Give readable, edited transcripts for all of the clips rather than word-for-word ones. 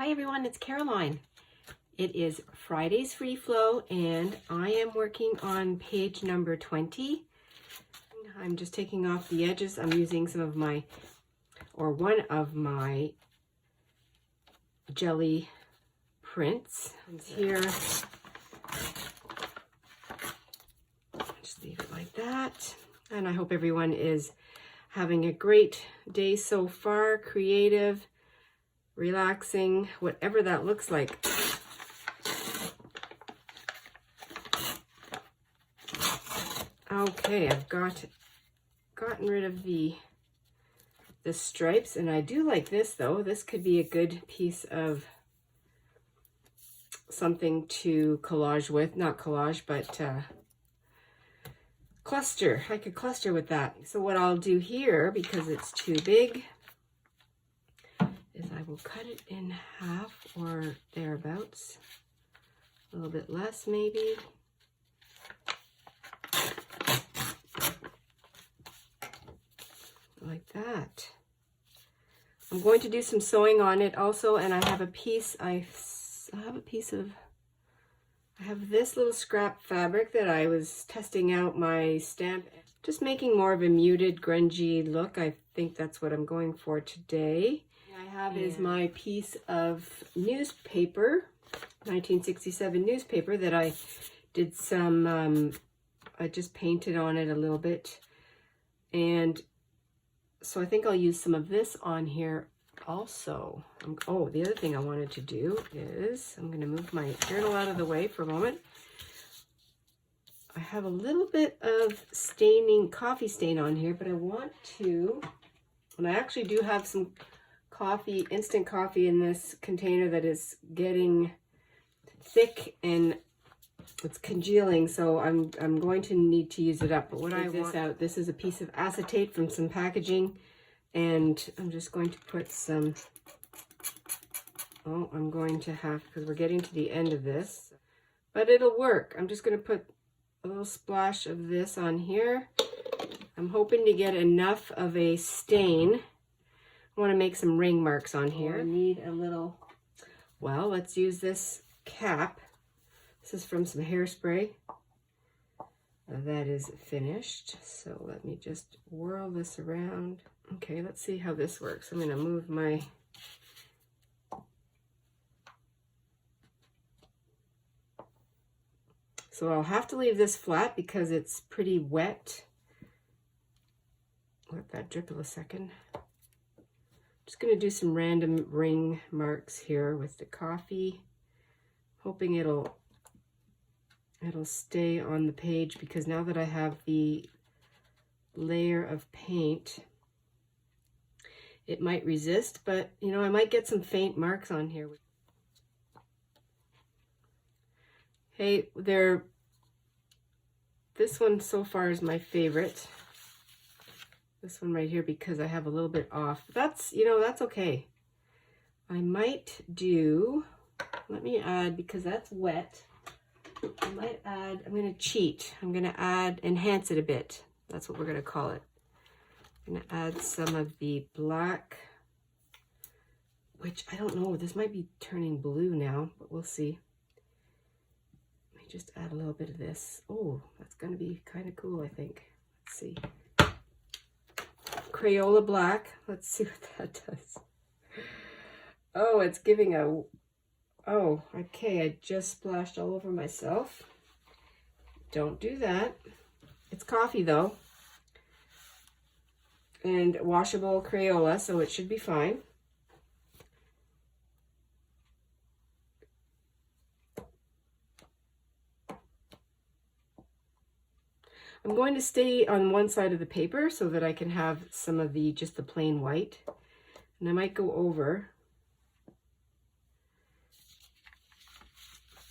Hi everyone, it's Caroline. It is Friday's Free Flow and I am working on page number 20. I'm just taking off the edges. I'm using some of my, or one of my jelly prints. And here, just leave it like that. And I hope everyone is having a great day so far, creative, relaxing, whatever that looks like. Okay, I've gotten rid of the stripes, and I do like this though. This could be a good piece of something to collage with. Not collage, but cluster. I could cluster with that. So what I'll do here, because it's too big, is I will cut it in half or thereabouts. A little bit less maybe. Like that. I'm going to do some sewing on it also, and I have a piece, I have this little scrap fabric that I was testing out my stamp, just making more of a muted grungy look. I think that's what I'm going for today. I have is my piece of newspaper, 1967 newspaper that I did some, I just painted on it a little bit, and so I think I'll use some of this on here also. Oh, the other thing I wanted to do is, I'm going to move my journal out of the way for a moment. I have a little bit of staining, coffee stain on here, but I want to, and I actually do have some coffee, instant coffee in this container that is getting thick and it's congealing, so I'm going to need to use it up. But what I want out, this is a piece of acetate from some packaging, and I'm just going to put some, oh, I'm going to have, because we're getting to the end of this, but it'll work. I'm just going to put a little splash of this on here. I'm hoping to get enough of a stain. I want to make some ring marks on here. I need a little, well, let's use this cap. This is from some hairspray that is finished. So let me just whirl this around. Okay, let's see how this works. I'm going to move my, so I'll have to leave this flat because it's pretty wet. Let that drip a second. Just going to do some random ring marks here with the coffee, hoping it'll stay on the page, because now that I have the layer of paint, it might resist, but you know, I might get some faint marks on here. Hey, this one so far is my favorite. This one right here, because I have a little bit off. That's, you know, that's okay. I might do, let me add, because that's wet, I might add, I'm going to cheat. I'm going to enhance it a bit. That's what we're going to call it. I'm going to add some of the black, which I don't know, this might be turning blue now, but we'll see. Let me just add a little bit of this. Oh, that's going to be kind of cool, I think. Let's see. Crayola black. Let's see what that does. Oh, it's giving a, oh, okay, I just splashed all over myself. Don't do that. It's coffee though. And washable Crayola, so it should be fine. I'm going to stay on one side of the paper so that I can have some of the, just the plain white. And I might go over.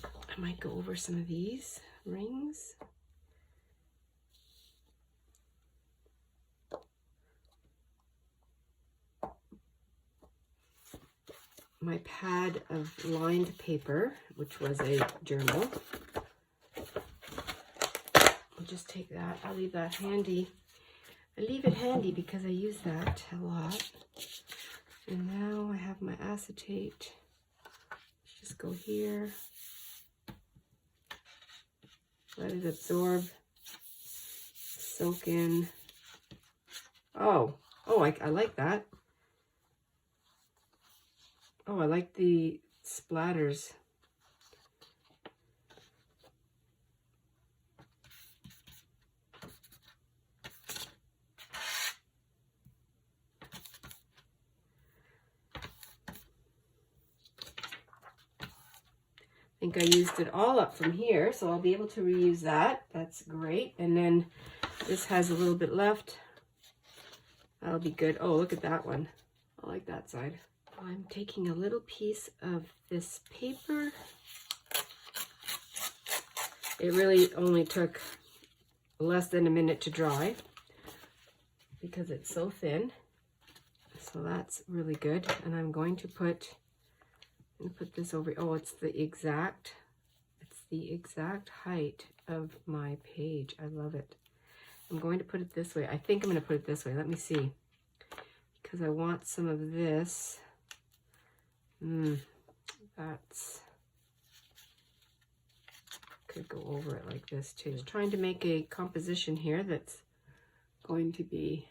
I might go over some of these rings. My pad of lined paper, which was a journal. I'll just take that. I'll leave that handy. I leave it handy because I use that a lot. And now I have my acetate. just go here. Let it absorb, soak in. Oh, I like that. Oh, I like the splatters. I think I used it all up from here, so I'll be able to reuse that. That's great. And then this has a little bit left. That'll be good. Oh, look at that one. I like that side. I'm taking a little piece of this paper. It really only took less than a minute to dry because it's so thin. So that's really good. And I'm going to put this over. Oh, it's the exact height of my page. I love it. I'm going to put it this way. I think I'm going to put it this way. Let me see. Because I want some of this. That's could go over it like this too. Just trying to make a composition here that's going to be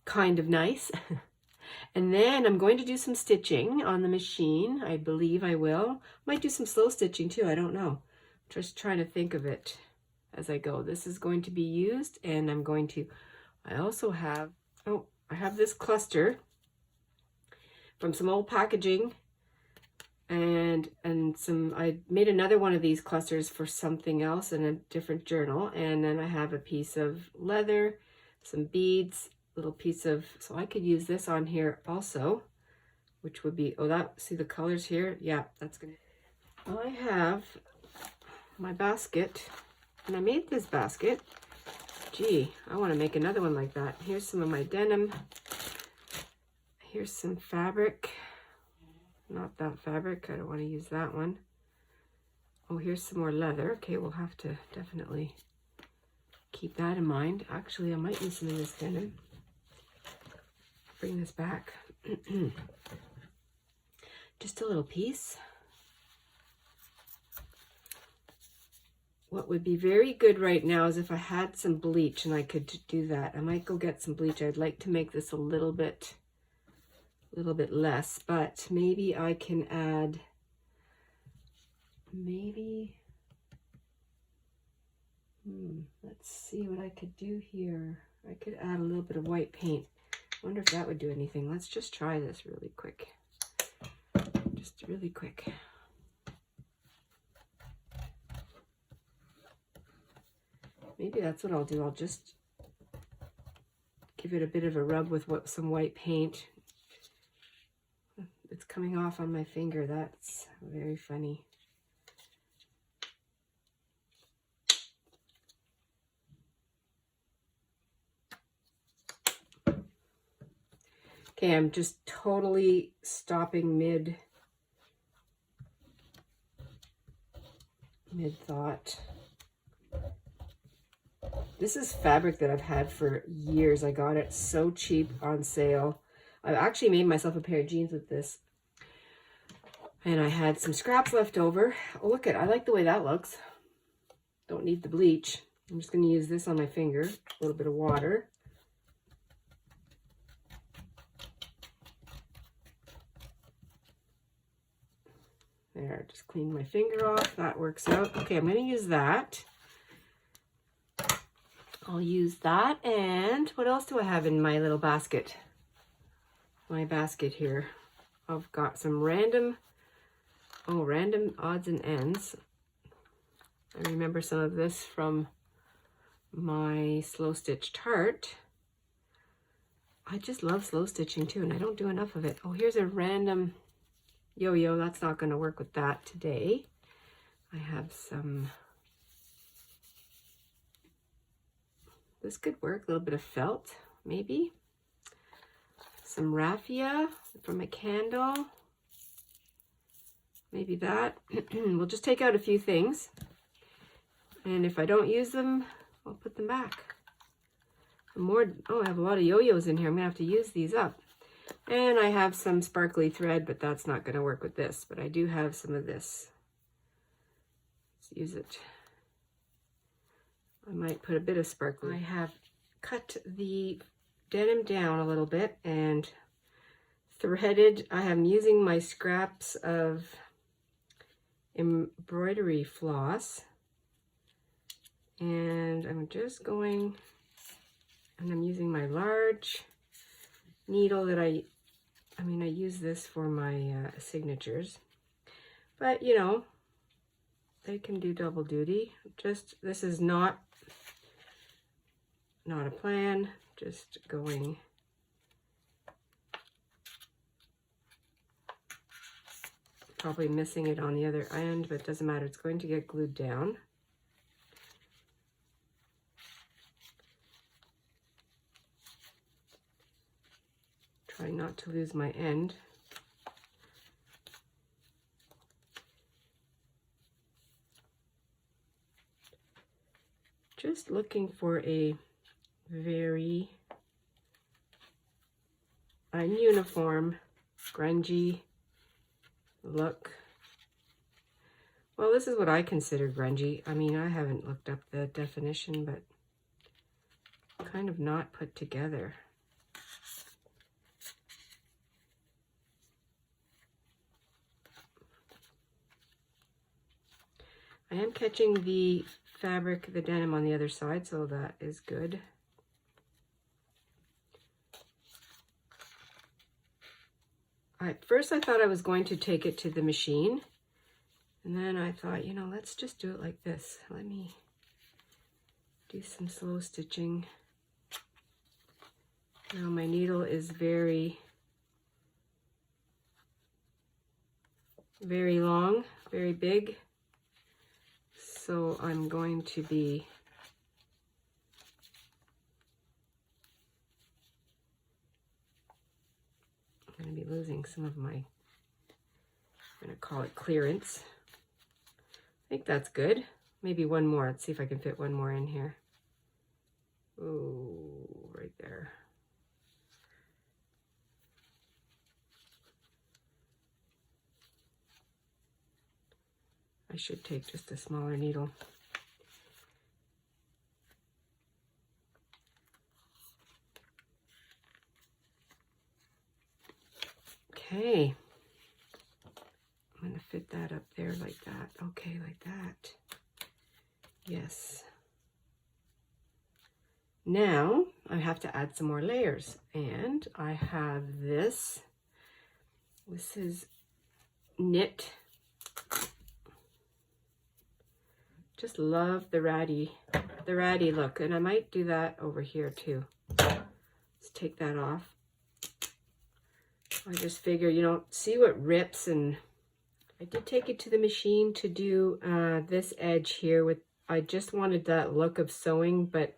kind of nice. And then I'm going to do some stitching on the machine. I believe I will. Might do some slow stitching too. I don't know. Just trying to think of it as I go. This is going to be used, and I'm going to, I also have, oh, I have this cluster from some old packaging, and some, I made another one of these clusters for something else in a different journal. And then I have a piece of leather, some beads, little piece of, so I could use this on here also, which would be, oh, that, see the colors here? Yeah, that's gonna, I have my basket, and I made this basket. Gee, I want to make another one like that. Here's some of my denim. Here's some fabric. Not that fabric, I don't want to use that one. Oh, here's some more leather. Okay, we'll have to definitely keep that in mind. Actually, I might use some of this denim. Bring this back. Just a little piece. What would be very good right now is if I had some bleach and I could do that. I might go get some bleach. I'd like to make this a little bit less, but maybe I can add, maybe, let's see what I could do here. I could add a little bit of white paint. I wonder if that would do anything. Let's just try this really quick. Just really quick. Maybe that's what I'll do. I'll just give it a bit of a rub with some white paint. It's coming off on my finger. That's very funny. Okay, I'm just totally stopping mid-thought. This is fabric that I've had for years. I got it so cheap on sale. I actually made myself a pair of jeans with this. And I had some scraps left over. Oh, look at, I like the way that looks. Don't need the bleach. I'm just going to use this on my finger. A little bit of water. There, just clean my finger off. That works out. Okay, I'm going to use that. I'll use that. And what else do I have in my little basket? My basket here. I've got some random odds and ends. I remember some of this from my slow stitch tart. I just love slow stitching too, and I don't do enough of it. Oh, here's a random yo-yo. That's not going to work with that today. I have some, this could work, a little bit of felt, maybe. Some raffia from a candle. Maybe that. We'll just take out a few things. And if I don't use them, I'll put them back. More, oh, I have a lot of yo-yos in here. I'm going to have to use these up. And I have some sparkly thread, but that's not going to work with this. But I do have some of this. Let's use it. I might put a bit of sparkly. I have cut the denim down a little bit and threaded. I am using my scraps of embroidery floss. And I'm just going, and I'm using my large needle that I use this for my signatures, but you know, they can do double duty. Just, this is not a plan, just going. Probably missing it on the other end, but it doesn't matter, it's going to get glued down. Try not to lose my end. Just looking for a very uniform, grungy look. Well, this is what I consider grungy. I mean, I haven't looked up the definition, but kind of not put together. I am catching the fabric, the denim on the other side, so that is good. At first I thought I was going to take it to the machine, and then I thought, you know, let's just do it like this. Let me do some slow stitching. Now my needle is very, very long, very big. So I'm going to be losing some of my, I'm going to call it clearance. I think that's good. Maybe one more. Let's see if I can fit one more in here. Oh, right there. I should take just a smaller needle. Okay. I'm going to fit that up there like that. Okay, like that. Yes. Now I have to add some more layers, and I have this. This is knit. Just love the ratty look, and I might do that over here too. Let's take that off. I just figure, you know, see what rips, and I did take it to the machine to do this edge here with, I just wanted that look of sewing, but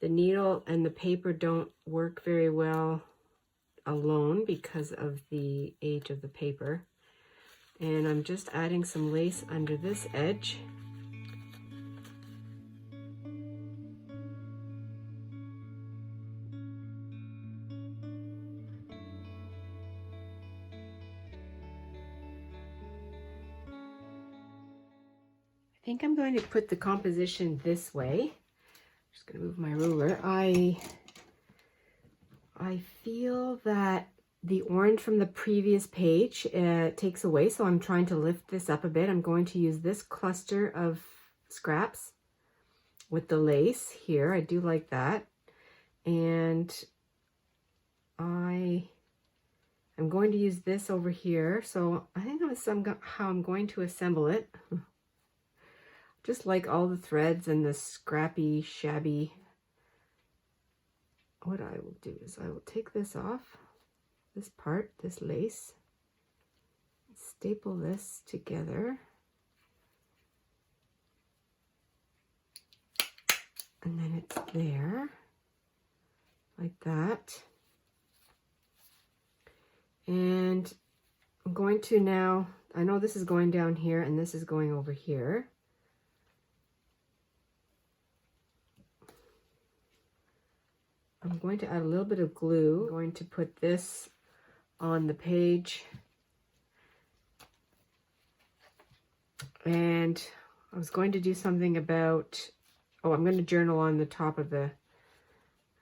the needle and the paper don't work very well alone because of the age of the paper. And I'm just adding some lace under this edge. I think I'm going to put the composition this way. I'm just going to move my ruler. I feel that the orange from the previous page takes away, so I'm trying to lift this up a bit. I'm going to use this cluster of scraps with the lace here. I do like that. And I'm going to use this over here. So I think that's how I'm going to assemble it. Just like all the threads and the scrappy, shabby. What I will do is I will take this off, this part, this lace, staple this together, and then it's there, like that. And I'm going to now, I know this is going down here and this is going over here. I'm going to add a little bit of glue. I'm going to put this on the page. And I was going to do something about, oh, I'm going to journal on the top of the,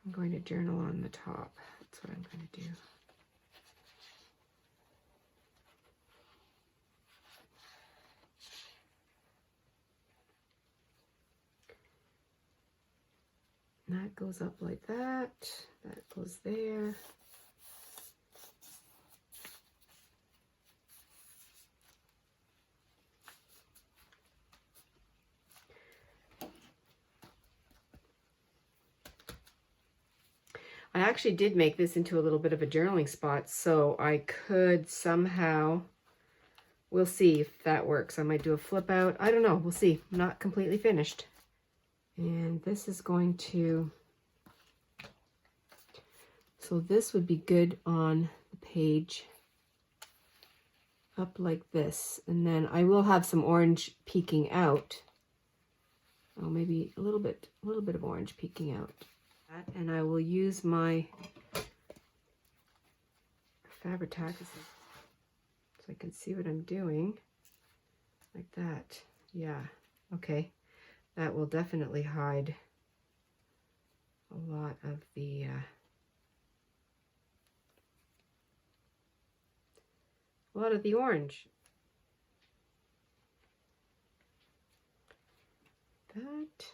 I'm going to journal on the top. That's what I'm going to do. And that goes up like that. That goes there. I actually did make this into a little bit of a journaling spot, so I could somehow, we'll see if that works. I might do a flip out. I don't know. We'll see. I'm not completely finished. And this is going to, so this would be good on the page up like this. And then I will have some orange peeking out. Oh, maybe a little bit of orange peeking out. And I will use my Fabri-Tac so I can see what I'm doing, like that. Yeah, okay. That will definitely hide a lot of the orange. That.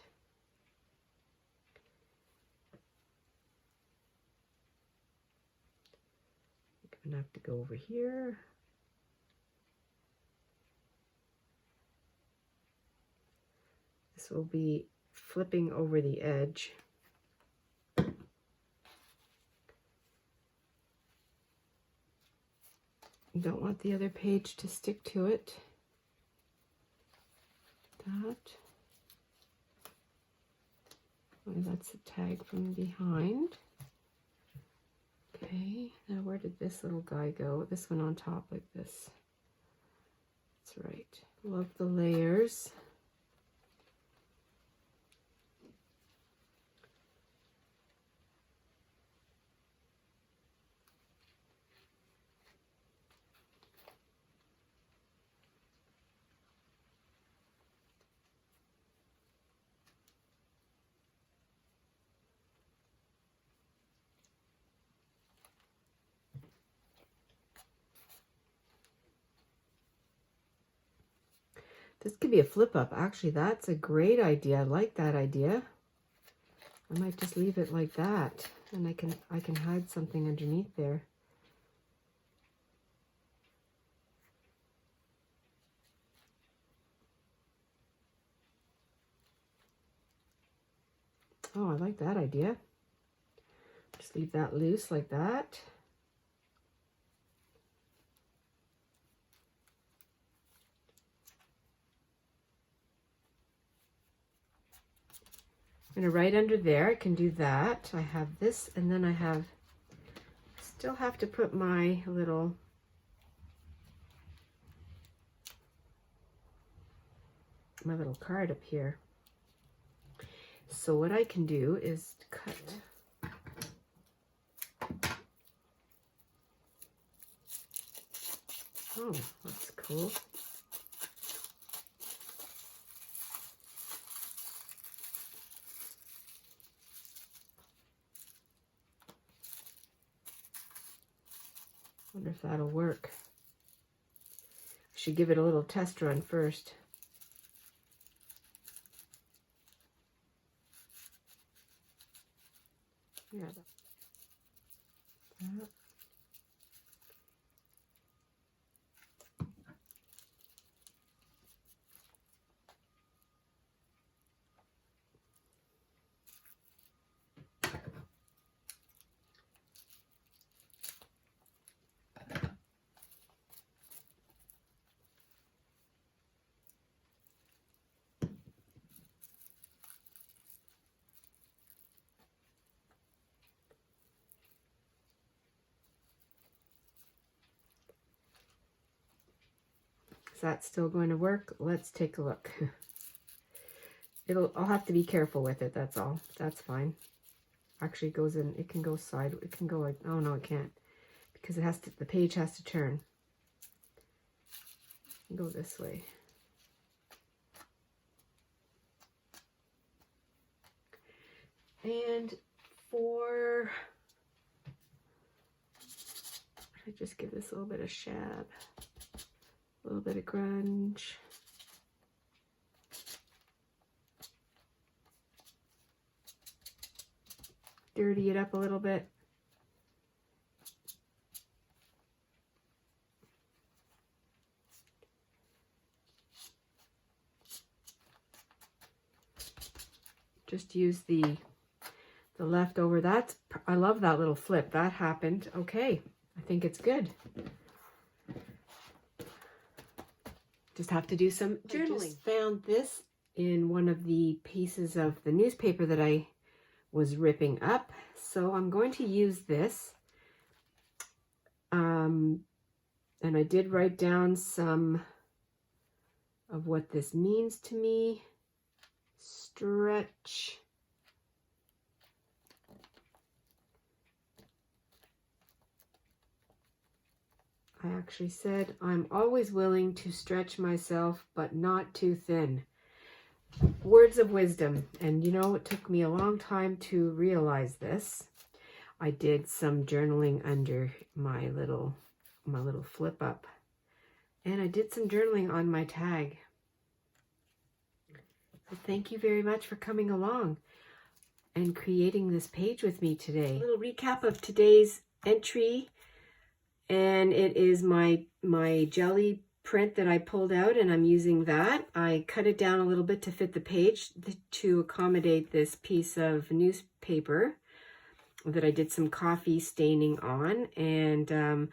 I'm gonna have to go over here. This will be flipping over the edge. You don't want the other page to stick to it. That. Oh, that's a tag from behind. Okay, now where did this little guy go? This one on top like this. That's right. Love the layers. This could be a flip up. Actually, that's a great idea. I like that idea. I might just leave it like that, and I can hide something underneath there. Oh, I like that idea. Just leave that loose like that. I'm going to right under there, I can do that. I have this, and then I still have to put my little card up here. So what I can do is cut. Oh, that's cool. Wonder if that'll work. I should give it a little test run first. Yeah. That. Is that still going to work? Let's take a look. I'll have to be careful with it, that's all. That's fine. Actually, it goes in, it can go side, it can go like, oh no, it can't. because it has to, the page has to turn. Go this way. And for, I just give this a little bit of shab, a little bit of grunge. Dirty it up a little bit. Just use the leftover. That's, I love that little flip. That happened. Okay, I think it's good. Just have to do some journaling. I just found this in one of the pieces of the newspaper that I was ripping up. So I'm going to use this. And I did write down some of what this means to me. Stretch. I actually said, I'm always willing to stretch myself, but not too thin. Words of wisdom. And you know, it took me a long time to realize this. I did some journaling under my little flip up. And I did some journaling on my tag. So thank you very much for coming along and creating this page with me today. A little recap of today's entry. And it is my jelly print that I pulled out, and I'm using that. I cut it down a little bit to fit the page to accommodate this piece of newspaper that I did some coffee staining on, and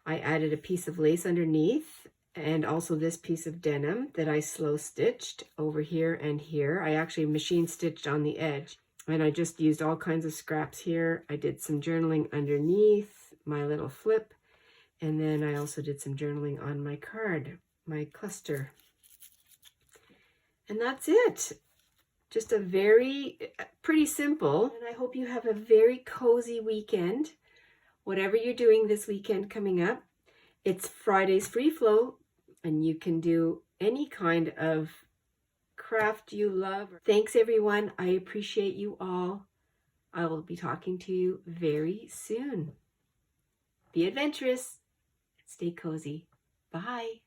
I added a piece of lace underneath, and also this piece of denim that I slow stitched over here and here. I actually machine stitched on the edge, and I just used all kinds of scraps here. I did some journaling underneath my little flip. And then I also did some journaling on my card, my cluster. And that's it. Just a pretty simple. And I hope you have a very cozy weekend. Whatever you're doing this weekend coming up. It's Friday's Free Flow, and you can do any kind of craft you love. Thanks everyone. I appreciate you all. I will be talking to you very soon. Be adventurous. Stay cozy. Bye.